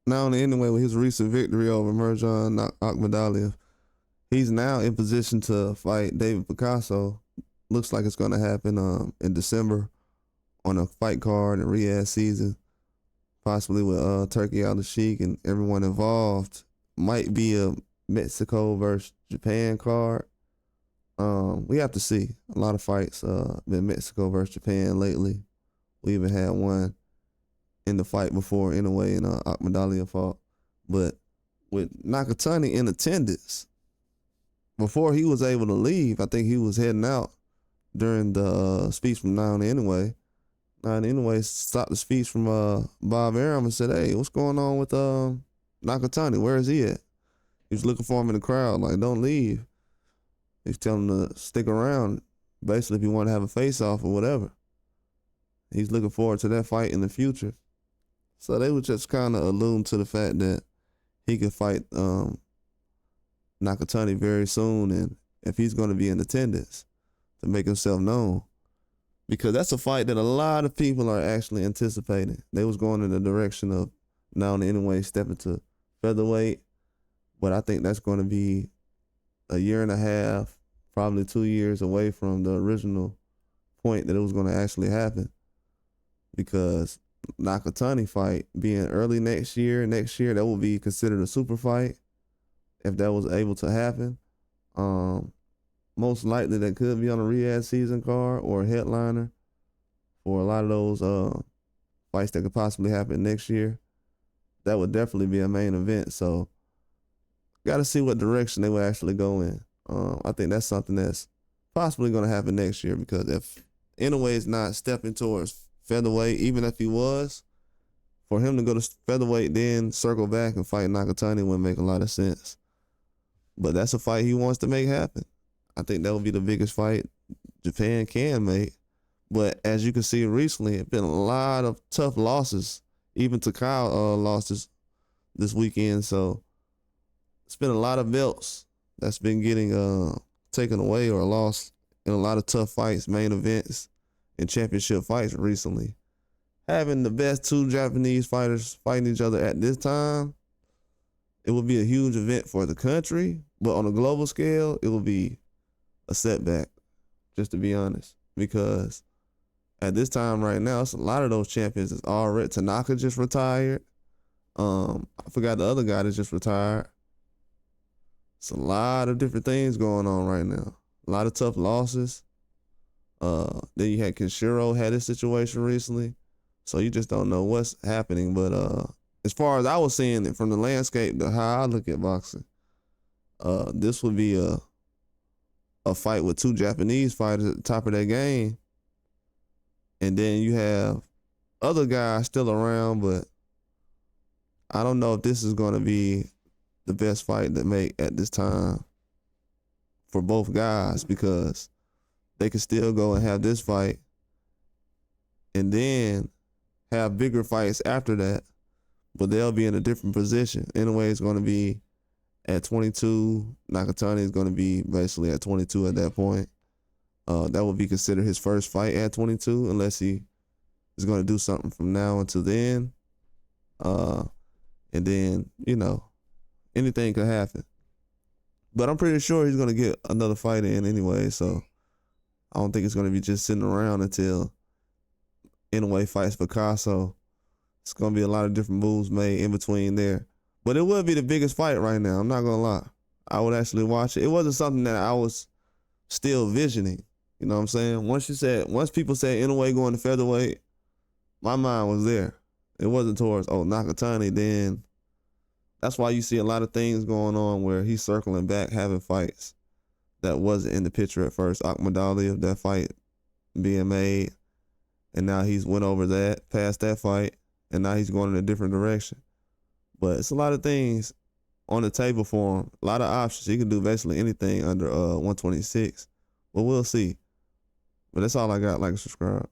Now, anyway, with his recent victory over Merjan Akhmadaliev, he's now in position to fight David Picasso. Looks like it's going to happen in December on a fight card in Riyadh season, possibly with Turkey Al-Sheikh and everyone involved. Might be a Mexico versus Japan card. We have to see. A lot of fights been Mexico versus Japan lately. We even had one in the fight before Inoue and Akhmadaliev fought. But with Nakatani in attendance, before he was able to leave, I think he was heading out during the speech from Naoya Inoue. Naoya Inoue stopped the speech from Bob Arum and said, "Hey, what's going on with Nakatani? Where is he at?" He was looking for him in the crowd, like, "Don't leave." He's telling him to stick around, basically, if you want to have a face-off or whatever. He's looking forward to that fight in the future. So they were just kind of alluding to the fact that he could fight Nakatani very soon, and if he's going to be in attendance to make himself known. Because that's a fight that a lot of people are actually anticipating. They was going in the direction of Naoya Inoue stepping to featherweight, but I think that's going to be a year and a half, probably 2 years away from the original point that it was going to actually happen. Because Nakatani fight being early next year, that will be considered a super fight if that was able to happen. Most likely that could be on a Riyadh season card or a headliner for a lot of those fights that could possibly happen next year. That would definitely be a main event. So got to see what direction they would actually go in. I think that's something that's possibly going to happen next year, because if Inoue is not stepping towards featherweight, even if he was, for him to go to featherweight then circle back and fight Nakatani wouldn't make a lot of sense. But that's a fight he wants to make happen. I think that would be the biggest fight Japan can make. But as you can see recently, it's been a lot of tough losses. Even Takao lost this weekend. So it's been a lot of belts that's been getting taken away or lost in a lot of tough fights, main events, and championship fights recently. Having the best two Japanese fighters fighting each other at this time, it would be a huge event for the country. But on a global scale, it will be a setback, just to be honest. Because at this time right now, it's a lot of those champions is already. Tanaka just retired. I forgot the other guy that just retired. It's a lot of different things going on right now. A lot of tough losses. Then you had Kenshiro had his situation recently. So you just don't know what's happening. But as far as I was seeing it from the landscape, how I look at boxing, this would be a fight with two Japanese fighters at the top of their game. And then you have other guys still around, but I don't know if this is going to be the best fight to make at this time for both guys, because they could still go and have this fight and then have bigger fights after that, but they'll be in a different position. Inoue is going to be at 22. Nakatani is going to be basically at 22 at that point. That would be considered his first fight at 22, unless he is going to do something from now until then. And then, anything could happen. But I'm pretty sure he's going to get another fight in anyway, so I don't think it's going to be just sitting around until Inoue fights Picasso. It's going to be a lot of different moves made in between there. But it would be the biggest fight right now, I'm not going to lie. I would actually watch it. It wasn't something that I was still visioning. You know what I'm saying? Once people said Inoue going to featherweight, my mind was there. It wasn't towards, Nakatani, then that's why you see a lot of things going on where he's circling back, having fights that wasn't in the picture at first. Akhmadaliev, that fight being made, and now he's went over that, past that fight, and now he's going in a different direction. But it's a lot of things on the table for him, a lot of options. He can do basically anything under 126, but we'll see. But that's all I got. Like and subscribe.